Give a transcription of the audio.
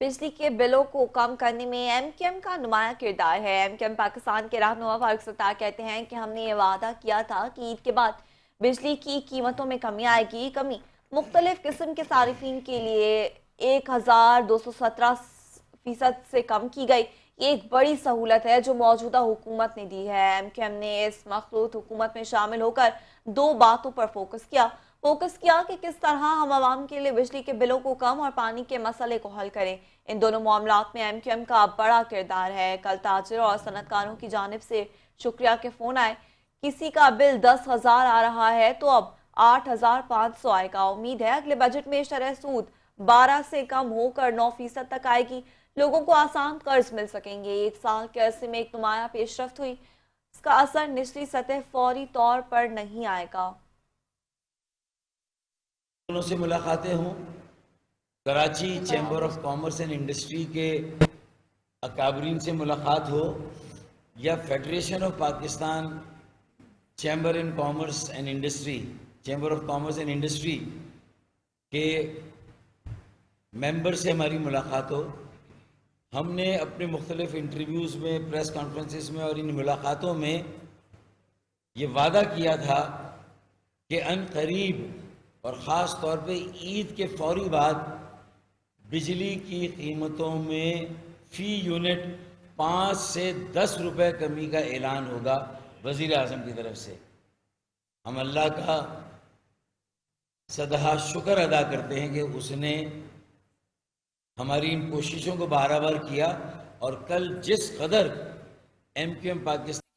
बिजली के बिलों को कम करने में एमक्यूएम का नुमाया किरदार है। एमक्यूएम पाकिस्तान के रहनुमा फारूक सत्तार कहते हैं कि हमने ये वादा किया था कि ईद के बाद बिजली की कीमतों में कमी आएगी। कमी मुख्तलिफ किस्म के सारिफिन के लिए 1217% से कम की गई। ये एक बड़ी सहूलत है जो मौजूदा हुकूमत ने दी है। एमक्यूएम ने इस मखलूत हुकूमत में शामिल होकर दो बातों पर फोकस किया कि किस तरह हम आवाम के लिए बिजली के बिलों को कम और पानी के मसले को हल करें। इन दोनों मामलात में एमक्यूएम का बड़ा किरदार है। कल ताजिरों और सनतकारों की जानिब से शुक्रिया के फोन आए। किसी का बिल 10,000 आ रहा है तो अब 8,500 आएगा। उम्मीद है अगले बजट में शरह सूद 12 से कम होकर 9% तक आएगी। लोगों को आसान कर्ज मिल सकेंगे। एक साल के अरसे में एक नुमाया पेशरफ्त हुई। इसका असर निचली सतह फौरी तौर पर नहीं आएगा। से मुलाकातें हों, Karachi chamber of commerce and industry के अकाबरीन से मुलाकात हो, या federation of Pakistan chamber and commerce and industry chamber of commerce and industry के मेंबर से हमारी मुलाकात हो। हमने अपने मुख्तलिफ इंटरव्यूज़ में, प्रेस कॉन्फ्रेंसेस में और इन मुलाकातों में ये वादा किया था कि अन करीब और ख़ास तौर पे ईद के फौरी बाद बिजली की कीमतों में फ़ी यूनिट 5 से 10 रुपए कमी का ऐलान होगा वज़ीर आज़म की तरफ से। हम अल्लाह का सदहा शुक्र अदा करते हैं कि उसने हमारी इन कोशिशों को बराबर किया, और कल जिस कदर एमक्यूएम पाकिस्तान